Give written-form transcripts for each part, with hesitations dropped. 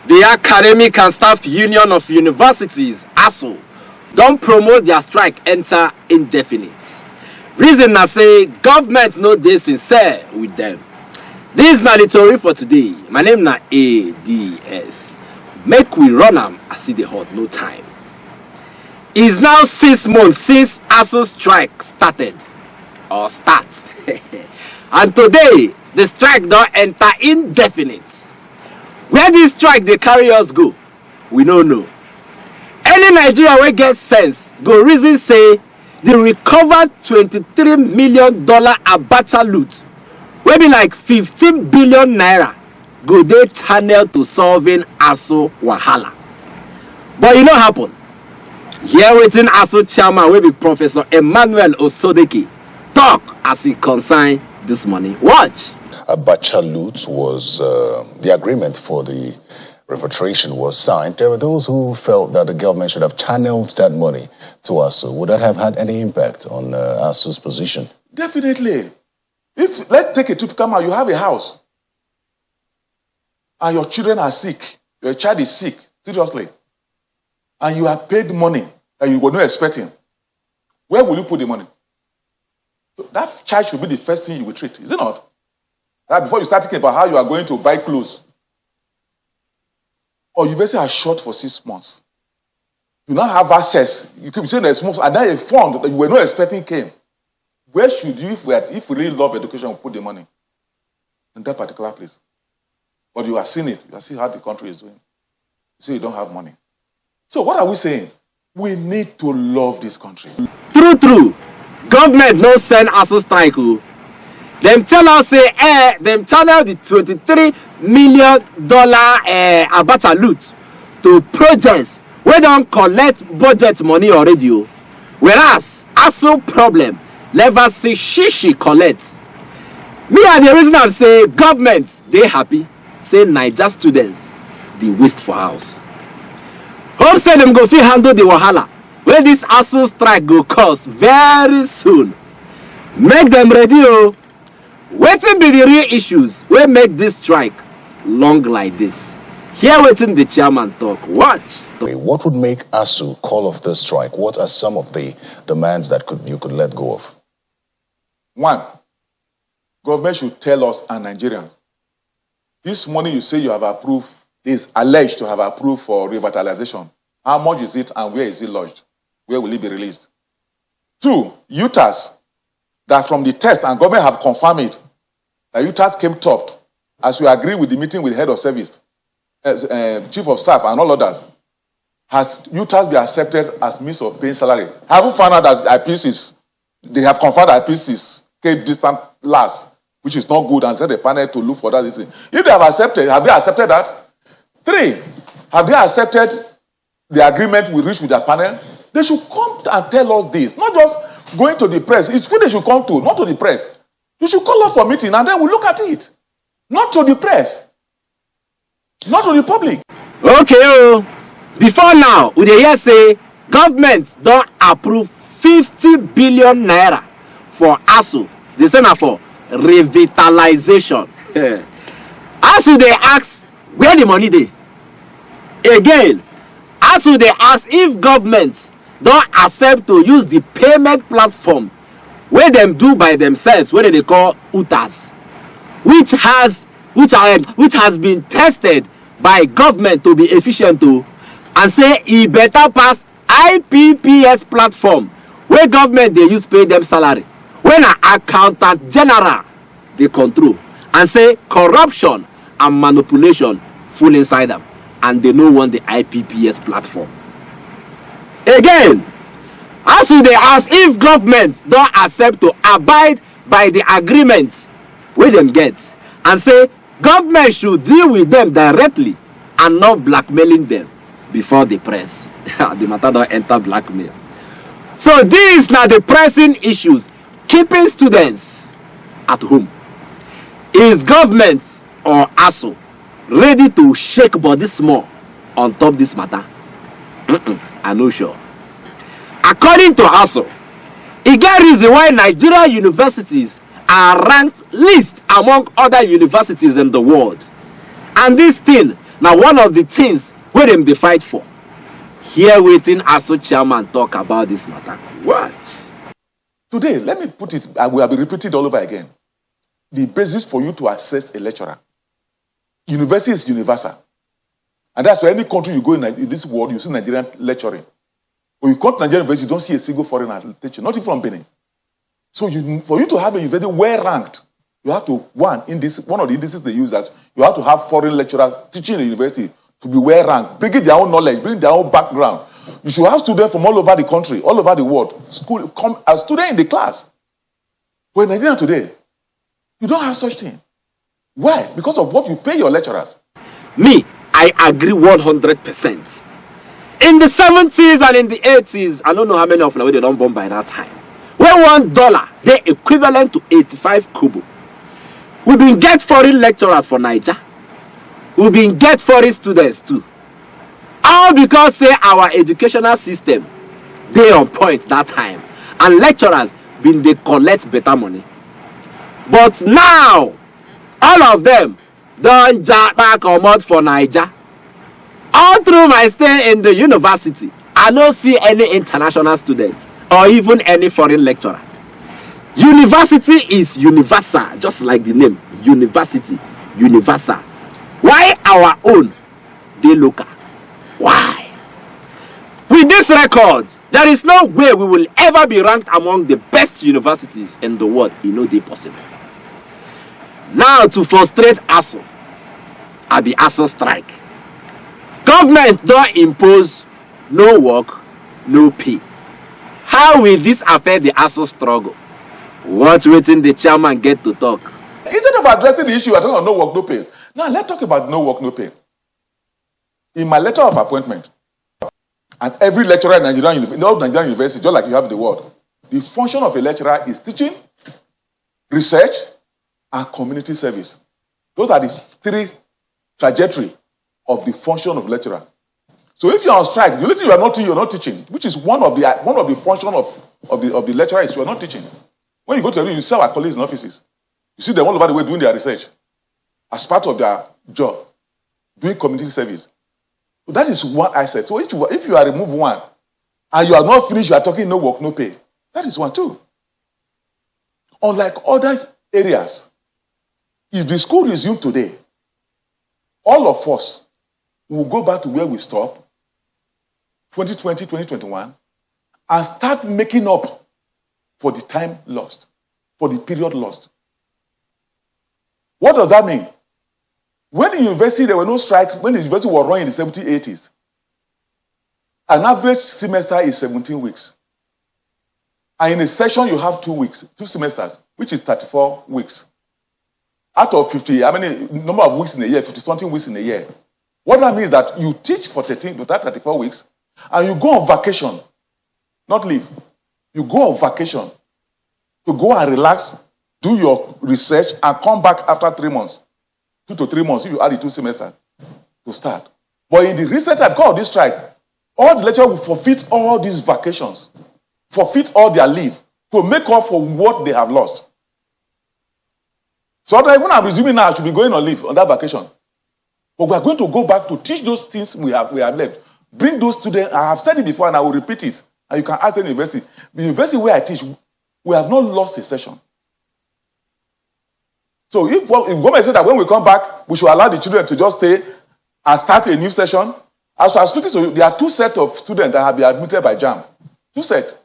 The Academic and Staff Union of Universities, ASUU, don't promote their strike enter indefinite. Reason I say government no dey sincere with them. This is na the story for today. My name na ADS. Make we run am as see the hot no time. It's now 6 months since ASUU strike started or start. And today the strike don't enter indefinite. Where this strike they carry us go, we don't know. Any Nigeria wey get sense go reason say they recovered $23 million Abacha loot, wey be like 15 billion naira, go dey channel to solving ASUU wahala. But it no happen. Here wetin ASUU chairman wey be Professor Emmanuel Osodeke talk as he concern this money. Watch. Abacha loot was the agreement for the repatriation was signed. There were those who felt that the government should have channeled that money to ASUU. Would that have had any impact on ASUU's position? Definitely. If, let's take a typical man, you have a house and your children are sick, your child is sick, seriously, and you have paid money and you were not expecting, where will you put the money? So that child should be the first thing you will treat, is it not? That before you start thinking about how you are going to buy clothes, or you basically are short for 6 months. You now have access. You keep saying there's most, and then a fund that you were not expecting came. Where should you, if we really love education, put the money? In that particular place. But you are seeing it. You are seeing how the country is doing. You say you don't have money. So what are we saying? We need to love this country. True. Government no send ASUU strike. Them tell us say them channel the $23 million Abacha loot to projects wey don collect budget money already. Whereas ASUU problem never see shishi collect. Me and the reason I'm say government they happy say Naija students the waste for house. Hope say them go fit handle the wahala when this ASUU strike go cause very soon. Make them ready. Wetin be the real issues wey make this strike long like this? Hear wetin the chairman talk. Watch. What would make ASUU call off the strike? What are some of the demands that you could let go of? One, government should tell us and Nigerians, this money you say you have approved is alleged to have approved for revitalization. How much is it and where is it lodged? Where will it be released? Two, UTAS, that from the test and government have confirmed it, that UTAS came top, as we agree with the meeting with head of service, chief of staff and all others. Has UTAS been accepted as means of paying salary? Have you found out that IPCs, they have confirmed that IPCs came distant last, which is not good, and sent a panel to look for that. If they have accepted, have they accepted that? Three, have they accepted the agreement we reached with the panel? They should come and tell us this, not just going to the press. It's who they should come to, not to the press. You should call us for a meeting and then we'll look at it. Not to the press. Not to the public. Okay, before now, we dey hear say government don't approve 50 billion naira for ASUU. They say na for revitalization. ASUU they ask where the money dey. Again, ASUU they ask if government don't accept to use the payment platform where them do by themselves, where they call UTAS, which has been tested by government to be efficient to, and say e better pass IPPS platform where government they use pay them salary, when an accountant general they control, and say corruption and manipulation full inside them, and they no want the IPPS platform. Again, as they ask if government don't accept to abide by the agreement wey them get, and say government should deal with them directly and not blackmailing them before the press. The matter don't enter blackmail. So these are the pressing issues keeping students at home. Is government or ASUU ready to shake body small on top this matter? I'm not sure. According to ASUU, e get reason why Nigeria universities are ranked least among other universities in the world. And this thing Now one of the things wey dem dey fight for. Hear wetin ASUU chairman talk about this matter. What? Today, let me put it, I will be repeated all over again. The basis for you to assess a lecturer. University is universal. And that's why any country you go in this world, you see Nigerian lecturing. When you come to Nigerian university, you don't see a single foreigner teaching, not even from Benin. So for you to have a university well ranked, you have to, one of the indices they use that you have to have foreign lecturers teaching in the university to be well ranked, bringing their own knowledge, bringing their own background. You should have students from all over the country, all over the world, come as students in the class. But in Nigeria today, you don't have such thing. Why? Because of what you pay your lecturers. Me, I agree 100%. In the 70s and in the 80s, I don't know how many of them they don't born by that time. When $1, they equivalent to 85 kobo. We been get foreign lecturers for Niger. We been get foreign students too. All because say our educational system they on point that time, and lecturers been they collect better money. But now, all of them don't jack back or mod for Niger. All through my stay in the university, I don't see any international students or even any foreign lecturer. University is universal, just like the name. University, universal. Why our own? They local. Why? With this record, there is no way we will ever be ranked among the best universities in the world. You know they possible. Now to frustrate ASUU, I be ASUU strike. Government don't impose no work, no pay. How will this affect the ASUU struggle? What waiting the chairman get to talk? Instead of addressing the issue, I don't know no work, no pay. Now let's talk about no work, no pay. In my letter of appointment, and every lecturer in Nigerian university, just like you have in the world, the function of a lecturer is teaching, research, and community service. Those are the three trajectory of the function of lecturer. So if you're on strike, the only thing you're not teaching, which is one of the function of the lecturer is you're not teaching. When you go to the you see our colleagues in offices, you see them all over the way doing their research as part of their job, doing community service. So that is one asset. So if you are remove one and you are not finished, you are talking no work, no pay. That is one too. Unlike other areas, if the school resumes today, all of us will go back to where we stopped, 2020, 2021, and start making up for the time lost, for the period lost. What does that mean? When the university, there were no strike, when the university was running in the 70s, 80s, an average semester is 17 weeks. And in a session, you have 2 weeks, 2 semesters, which is 34 weeks. Out of 50, how many number of weeks in a year? 50-something weeks in a year. What that means is that you teach for 34 weeks, and you go on vacation, not leave. You go on vacation to go and relax, do your research, and come back after 3 months. 2 to 3 months, if you add the 2 semesters to start. But in the recent time, because of this strike, all the lecturers will forfeit all these vacations, forfeit all their leave to make up for what they have lost. So when I'm resuming now, I should be going on leave on that vacation. But we are going to go back to teach those things we have left. Bring those students. I have said it before and I will repeat it. And you can ask the university. The university where I teach, we have not lost a session. So if government said that when we come back, we should allow the children to just stay and start a new session. As I was speaking to you, there are 2 sets of students that have been admitted by JAM. 2 sets.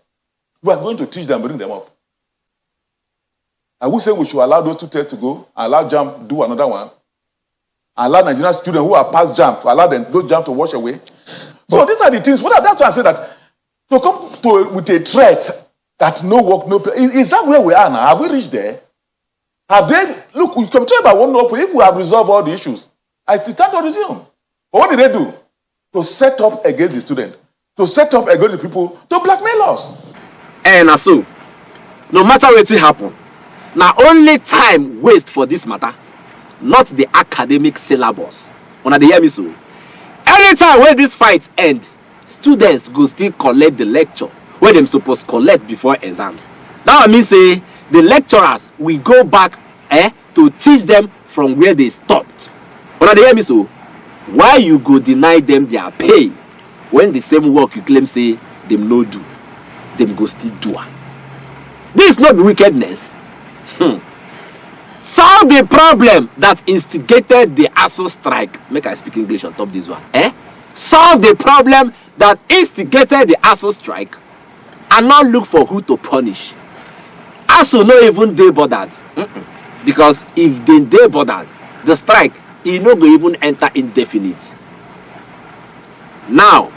We are going to teach them, bring them up. I would say we should allow those 2 tests to go, allow JAM to do another one, allow Nigerian students who are past JAM to allow them those JAM to wash away. So these are the things. That's why I'm saying that to come with a threat that no work, no pay. Is that where we are now? Have we reached there? Have they look? We can talk about one no pay. If we have resolved all the issues, I still start to resume. But what did they do? To set up against the student, to set up against the people, to blackmail us. And ASUU, no matter what happen, now only time waste for this matter, not the academic syllabus. Una dey hear me so? Anytime when this fight end, students go still collect the lecture where them supposed collect before exams. That means say the lecturers will go back to teach them from where they stopped. Una dey hear me so? why you go deny them their pay when the same work you claim say them no do, them go still do am? This not be wickedness. Solve the problem that instigated the ASUU strike. Make I speak English on top this one. Solve the problem that instigated the ASUU strike and not look for who to punish. ASUU no even dey bothered. Because if they dey bothered, the strike e no go even enter indefinite. Now,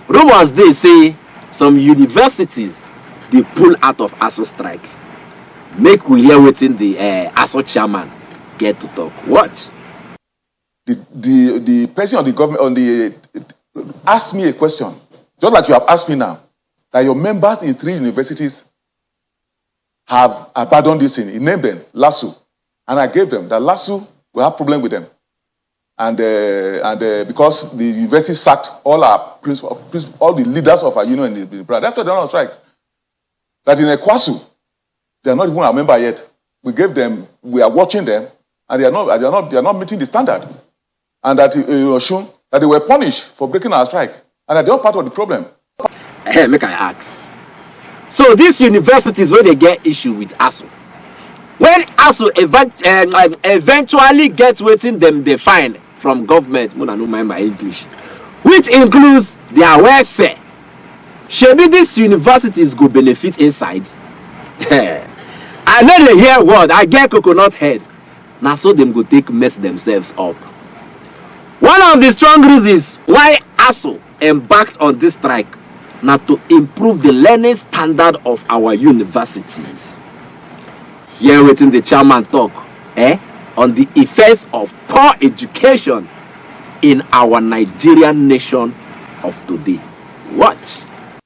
rumors dey say some universities dey pull out of ASUU strike. Make we hear wetin the ASUU chairman get to talk. Watch. The person on the government asked me a question, just like you have asked me now, that your members in 3 universities have abandoned this thing. He named them LASU, and I gave them that LASU will have problem with them, and because the university sacked all our all the leaders of our union in the brand. That's why they're on strike. That in ECWASU, they are not even a member yet. We gave them, we are watching them, and they are not meeting the standard. And that Oshun, that they were punished for breaking our strike, and that they are part of the problem. Hey, make I ask. So these universities where they get issue with ASUU, when ASUU eventually gets waiting them they find from government, I don't mind my English, which includes their welfare, shebi these universities go benefit inside? I know they hear word, I get coconut head. Now so them go take mess themselves up. One of the strong reasons why ASUU embarked on this strike now to improve the learning standard of our universities. Here wetin the chairman talk on the effects of poor education in our Nigerian nation of today. Watch.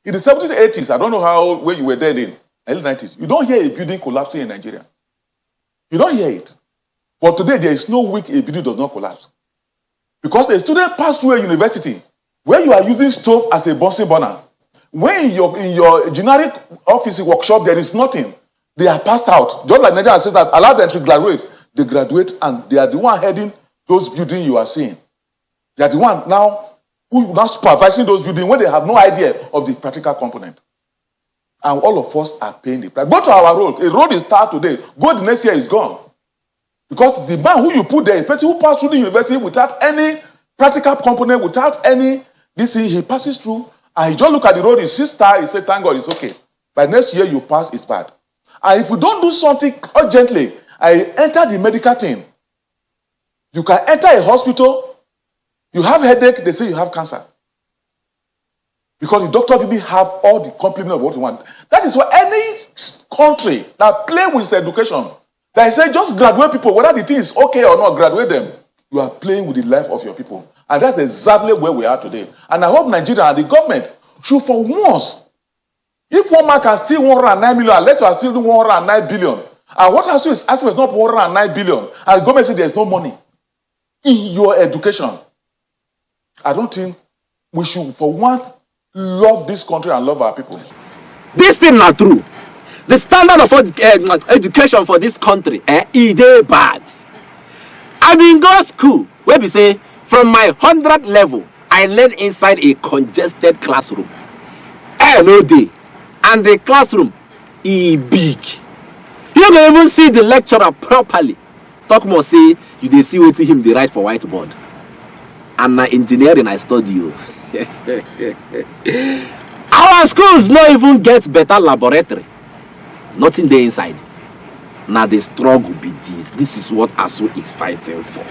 In the 70s, 80s, I don't know where you were there in early 90s, you don't hear a building collapsing in Nigeria. You don't hear it. But today, there is no week a building does not collapse. Because a student passed through a university where you are using stove as a bossy burner. When in your generic office workshop, there is nothing. They are passed out. Just like Nigeria says that allow them to graduate. They graduate and they are the one heading those buildings you are seeing. They are the one now who now supervising those buildings when they have no idea of the practical component. And all of us are paying the price. Go to our road. A road is started today. Go the next year is gone. Because the man who you put there, the person who passed through the university without any practical component, without any this thing, he passes through and he just look at the road, he sees star, he says, thank God, it's okay. By next year you pass, it's bad. And if you don't do something urgently, I enter the medical team. You can enter a hospital, you have headache, they say you have cancer. Because the doctor didn't have all the complement of what you want. That is why any country that play with education, they say just graduate people, whether the thing is okay or not, graduate them. You are playing with the life of your people. And that's exactly where we are today. And I hope Nigeria and the government should for once, if one man can steal 109 million, let us steal 109 billion. And what ASUU is asking is not 109 billion. And the government says there's no money in your education. I don't think we should for once love this country and love our people. This thing not true. The standard of education for this country is dey bad. I been go school where we say from my 100 level I learn inside a congested classroom. No day, and the classroom is big. You don't even see the lecturer properly. Talk more say you dey see wetin him dey write for whiteboard. And na engineering I study. Our schools no even get better laboratory. Nothing there inside. Now the struggle be this. This is what ASUU is fighting for.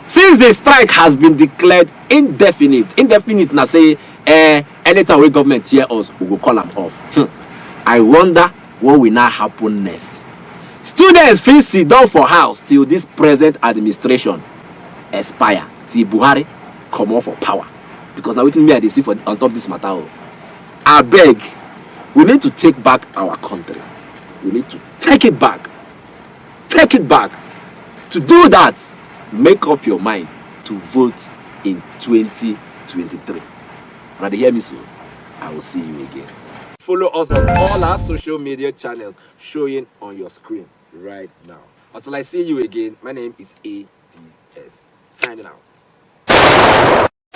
Since the strike has been declared indefinite now say anytime we government hear us, we will call them off. I wonder what will now happen next. Students feel sit down for house till this present administration expire, till Buhari come off for power. Because now we can me see for on top of this matter. I beg, we need to take back our country. We need to take it back. Take it back. To do that, make up your mind to vote in 2023. Rather hear me soon. I will see you again. Follow us on all our social media channels showing on your screen right now. Until I see you again, my name is ADS. Signing out.